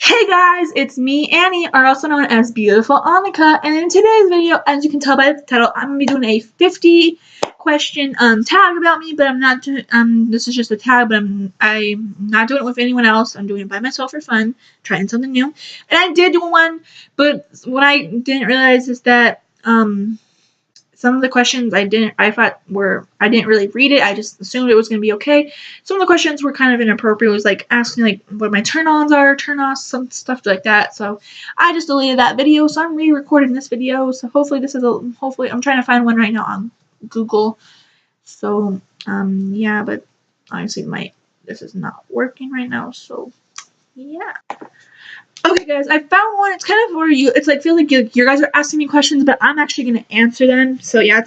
Hey guys, it's me, Annie, or also known as Beautiful Annika, and in today's video, as you can tell by the title, I'm going to be doing a 50 question tag about me, but I'm not doing, this is just a tag, but I'm not doing it with anyone else. I'm doing it by myself for fun, trying something new. And I did do one, but what I didn't realize is that, some of the questions I didn't really read it. I just assumed it was going to be okay. Some of the questions were kind of inappropriate. It was like asking like what my turn-ons are, turn-offs, some stuff like that. So I just deleted that video. So I'm re-recording this video. So hopefully hopefully I'm trying to find one right now on Google. So yeah, but obviously this is not working right now. So yeah. Okay, guys, I found one. It's kind of where it's like feel like you guys are asking me questions, but I'm actually gonna answer them. So yeah,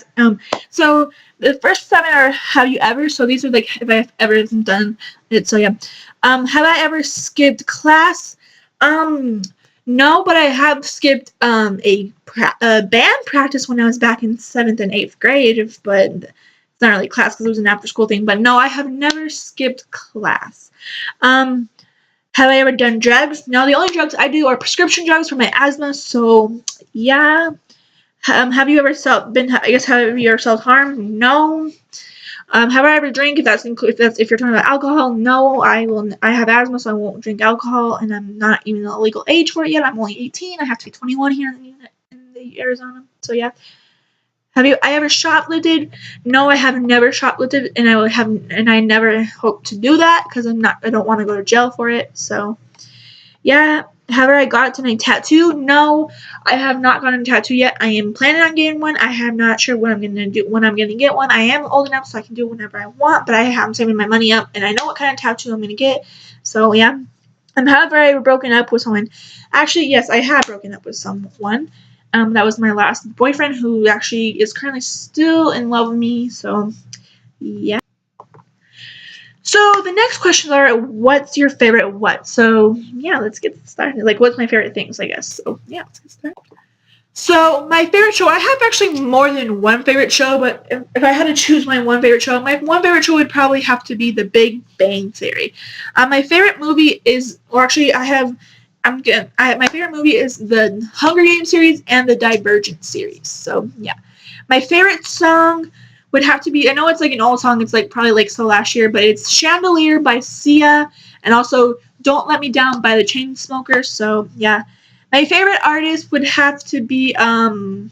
so the first 7 are have you ever? So these are like if I've ever done it. So yeah, have I ever skipped class? No, but I have skipped a band practice when I was back in 7th and 8th grade. But it's not really class because it was an after school thing. But no, I have never skipped class. Have I ever done drugs? No, the only drugs I do are prescription drugs for my asthma. So yeah. Have you ever have you ever self-harmed? No. Have I ever drank? If you're talking about alcohol, no. I have asthma, so I won't drink alcohol, and I'm not even the legal age for it yet. I'm only 18. I have to be 21 here in the Arizona. So yeah. I ever shoplifted? No, I have never shoplifted, and I never hope to do that because I don't want to go to jail for it. So, yeah. Have I gotten a tattoo? No, I have not gotten a tattoo yet. I am planning on getting one. I am not sure when I'm gonna get one. I am old enough so I can do whenever I want, but I'm saving my money up, and I know what kind of tattoo I'm gonna get. So yeah. Have I ever broken up with someone? Actually, yes, I have broken up with someone. That was my last boyfriend, who actually is currently still in love with me. So, yeah. So the next questions are, what's your favorite what? So yeah, let's get started. Like, what's my favorite things? I guess. So yeah, let's get started. So my favorite show, I have actually more than one favorite show, but if I had to choose my one favorite show would probably have to be The Big Bang Theory. My favorite movie is, or actually, my favorite movie is the Hunger Games series and the Divergent series. So yeah, my favorite song would have to be, I know it's like an old song. It's like probably like So Last Year, but it's Chandelier by Sia, and also Don't Let Me Down by the Chainsmokers. So yeah. My favorite artist would have to be the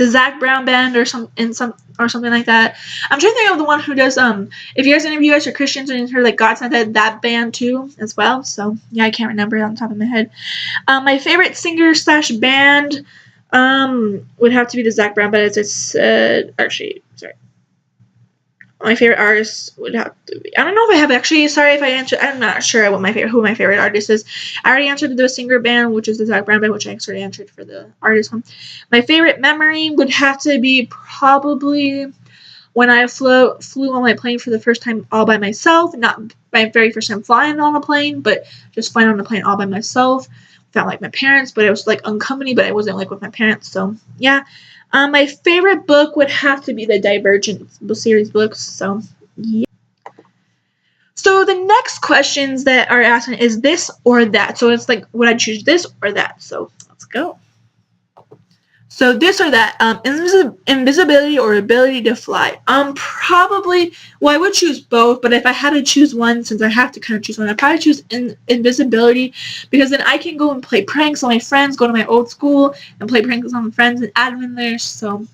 Zac Brown Band or something like that. I'm trying to think of the one who does if you guys any of you guys are Christians and you heard like God Sent that band too as well. So yeah, I can't remember it on the top of my head. My favorite singer / band would have to be the Zac Brown Band, as I said. Actually, sorry. My favorite artist would have to be, I don't know if I have actually, sorry if I answered, I'm not sure who my favorite artist is. I already answered the singer band, which is the Zac Brown Band, which I already answered for the artist one. My favorite memory would have to be probably when I flew on my plane for the first time all by myself. Not my very first time flying on a plane, but just flying on a plane all by myself. Without like my parents, but it was like unaccompanied, but I wasn't like with my parents. So yeah. My favorite book would have to be the Divergent series books. So yeah. So the next questions that are asking is this or that. So it's like, would I choose this or that? So let's go. So this or that, invisibility or ability to fly. Probably, well, I would choose both, but if I had to choose one, since I have to kind of choose one, I'd probably choose invisibility, because then I can go and play pranks on my friends, go to my old school and play pranks on my friends and add them in there. So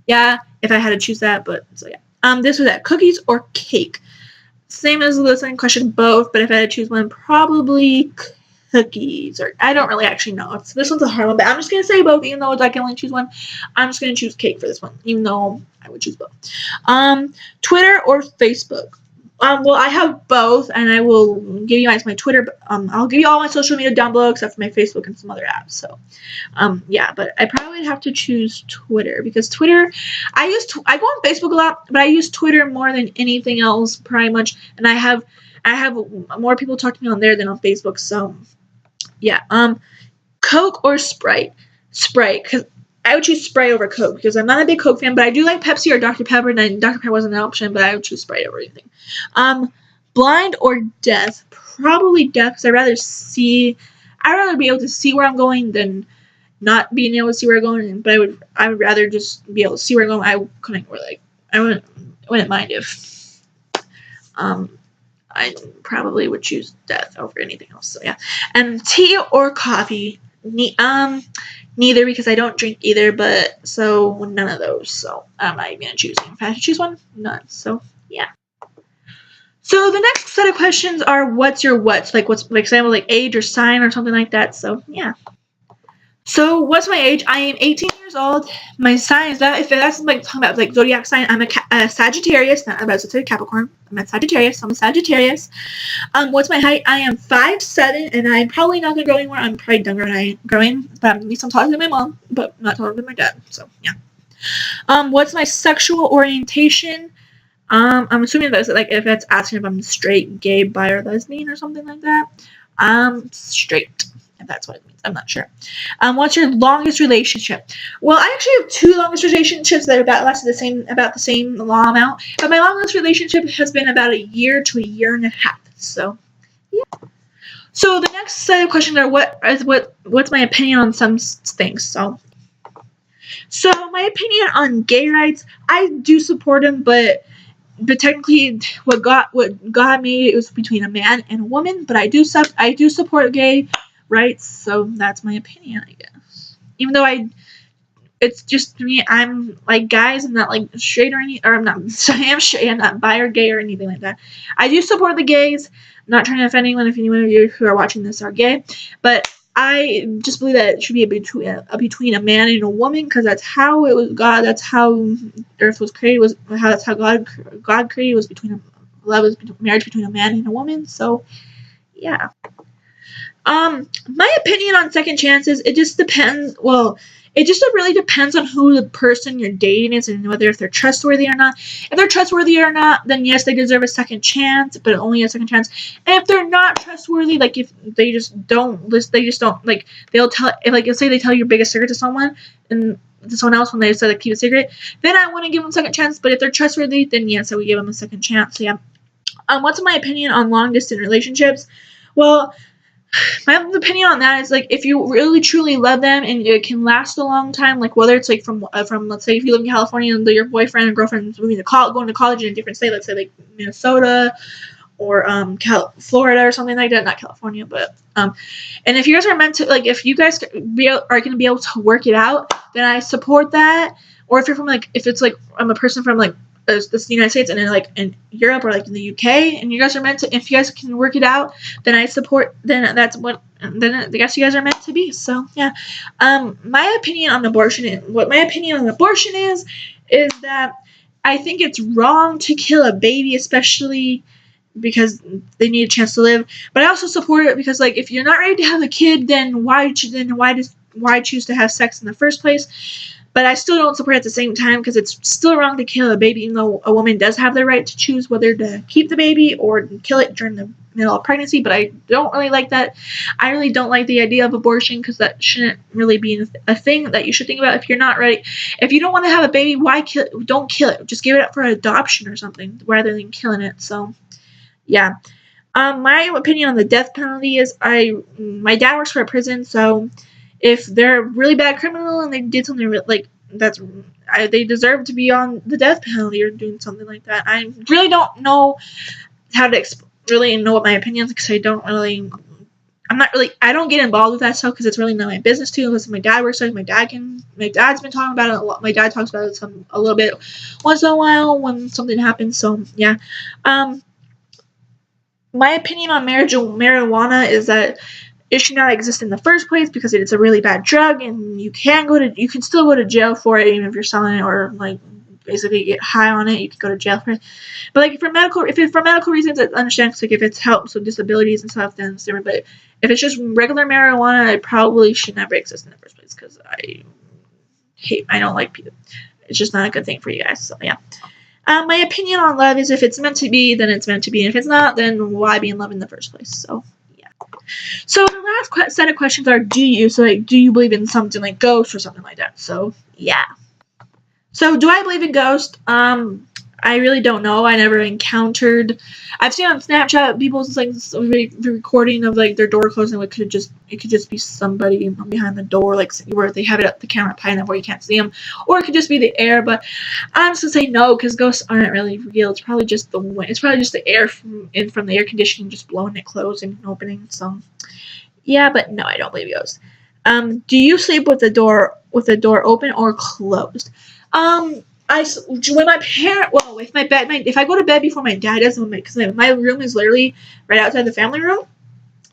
yeah, if I had to choose that, but so yeah. This or that, cookies or cake. Same as the second question, both, but if I had to choose one, probably cookies, or I don't really actually know. This one's a hard one, but I'm just going to say both, even though I can only choose one. I'm just going to choose cake for this one, even though I would choose both. Twitter or Facebook? Well, I have both, and I will give you guys my Twitter. I'll give you all my social media down below, except for my Facebook and some other apps. So, yeah, but I probably have to choose Twitter, because Twitter, I go on Facebook a lot, but I use Twitter more than anything else, pretty much, and I have more people talk to me on there than on Facebook. So, yeah. Coke or Sprite? Sprite, because I would choose Sprite over Coke, because I'm not a big Coke fan, but I do like Pepsi or Dr. Pepper, and Dr. Pepper wasn't an option, but I would choose Sprite over anything. Blind or deaf? Probably deaf, because I'd rather be able to see where I'm going than not being able to see where I'm going. But I would rather just be able to see where I'm going. I wouldn't mind if I probably would choose death over anything else. So yeah. And tea or coffee? Neither, because I don't drink either. But so none of those. So I'm not even gonna choose. If I had to choose one, none. So yeah. So the next set of questions are what's your what? Like what's, like, example, like age or sign or something like that. So yeah. So what's my age? I am 18 years old. My sign is that, if that's like talking about like zodiac sign, I'm a Sagittarius. Not about to say Capricorn. I'm a Sagittarius. So I'm a Sagittarius. What's my height? I am 5'7", and I'm probably not gonna grow anymore. I'm probably done growing. But at least I'm taller than my mom, but not taller than my dad. So yeah. What's my sexual orientation? I'm assuming that's like if it's asking if I'm straight, gay, bi, or lesbian or something like that. Straight. If that's what it means. I'm not sure. What's your longest relationship? Well, I actually have 2 longest relationships that lasted about the same long amount. But my longest relationship has been about a year to a year and a half. So, yeah. So the next set of questions are what's my opinion on some things. So my opinion on gay rights, I do support them, but technically, what God made, it was between a man and a woman. But I do support gay rights, so that's my opinion, I guess. Even though it's just to me, I'm like guys, I'm not like straight or any, or I'm not. I am straight, I'm not bi or gay or anything like that. I do support the gays. I'm not trying to offend anyone if anyone of you who are watching this are gay, but I just believe that it should be between a man and a woman, because that's how it was God. That's how Earth was created. That's how God created. Was marriage between a man and a woman. So, yeah. My opinion on second chances, it just depends. Well, it just really depends on who the person you're dating is and whether if they're trustworthy or not. If they're trustworthy or not, then yes, they deserve a second chance, but only a second chance. And if they're not trustworthy, like if they just don't like, they'll tell, like, say they tell your biggest secret to someone and to someone else when they said like keep a secret, then I want to give them a second chance. But if they're trustworthy, then yes, I would give them a second chance. So yeah. What's my opinion on long distance relationships? Well, my opinion on that is, like, if you really truly love them and it can last a long time, like whether it's like from let's say if you live in California and your boyfriend and girlfriend is going to college in a different state, let's say like Minnesota or Florida or something like that, not California, but and if you guys are meant to, like, if you guys are going to be able to work it out, then I support that. Or if you're from if it's like I'm a person from like the United States and then like in Europe or like in the UK, and you guys are meant to, if you guys can work it out, then I support, then I guess you guys are meant to be. So yeah. My opinion on abortion is that I think it's wrong to kill a baby, especially because they need a chance to live. But I also support it because, like, if you're not ready to have a kid, then why choose to have sex in the first place? But I still don't support it at the same time, because it's still wrong to kill a baby, even though a woman does have the right to choose whether to keep the baby or kill it during the middle of pregnancy. But I don't really like that. I really don't like the idea of abortion, because that shouldn't really be a thing that you should think about. If you're not ready, if you don't want to have a baby, why kill it? Don't kill it. Just give it up for adoption or something rather than killing it. So, yeah. My opinion on the death penalty is my dad works for a prison, so if they're a really bad criminal and they did something like they deserve to be on the death penalty or doing something like that. I really don't know how to really know what my opinion is, because I don't get involved with that stuff, because it's really not my business too. Unless my dad works there, my dad's been talking about it a lot. My dad talks about it a little bit once in a while when something happens. So yeah. My opinion on marijuana is that it should not exist in the first place, because it's a really bad drug, and you can still go to jail for it, even if you're selling it or like basically get high on it. You can go to jail for it. But like if it's for medical reasons, I understand. Like if it helps with disabilities and stuff, then it's different. But if it's just regular marijuana, it probably should never exist in the first place, because I don't like people. It's just not a good thing for you guys. So yeah. My opinion on love is if it's meant to be, then it's meant to be. And if it's not, then why be in love in the first place? So, yeah. So the last set of questions are, do you believe in something like ghosts or something like that? So, yeah. So, do I believe in ghosts? I really don't know. I never encountered. I've seen on Snapchat people's like recording of like their door closing. It could just be somebody behind the door, like where they have it up the camera high enough where you can't see them, or it could just be the air. But I'm just gonna say no because ghosts aren't really real. It's probably just the wind. It's probably just the air from the air conditioning just blowing it closed and opening. So yeah, but no, I don't believe ghosts. Do you sleep with the door open or closed? When my parent, well, if my bed, if I go to bed before my dad does, because my room is literally right outside the family room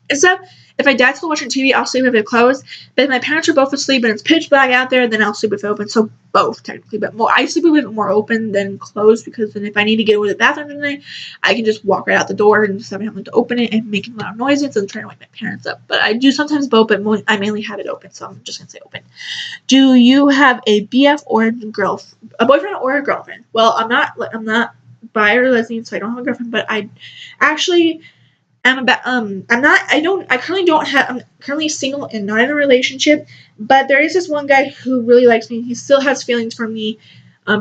and stuff. If my dad's still watching TV, I'll sleep with it closed. But if my parents are both asleep and it's pitch black out there, then I'll sleep with it open. So both technically, but I sleep with it more open than closed because then if I need to get into the bathroom tonight, I can just walk right out the door and just have having to open it and making loud noises and trying to wake my parents up. But I do sometimes both, but I mainly have it open, so I'm just gonna say open. Do you have a BF or a boyfriend or a girlfriend? Well, I'm not bi or lesbian, so I don't have a girlfriend, but I actually I'm currently single and not in a relationship, but there is this one guy who really likes me. He still has feelings for me.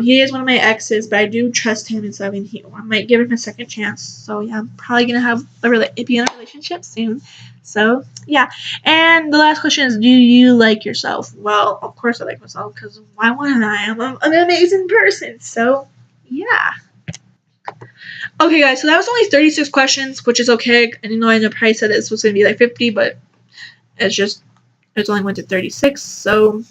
He is one of my exes, but I do trust him and stuff, and I might give him a second chance. So yeah, I'm probably gonna be in a relationship soon. So yeah, and the last question is, do you like yourself? Well, of course I like myself, because why wouldn't I? I'm an amazing person. So yeah. Okay, guys, so that was only 36 questions, which is okay. And I know probably said this was going to be like 50, but it's only went to 36. So,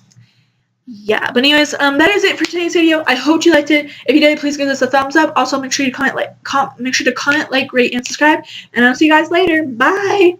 yeah. But anyways, that is it for today's video. I hope you liked it. If you did, please give us a thumbs up. Also, make sure to comment, rate, and subscribe. And I'll see you guys later. Bye.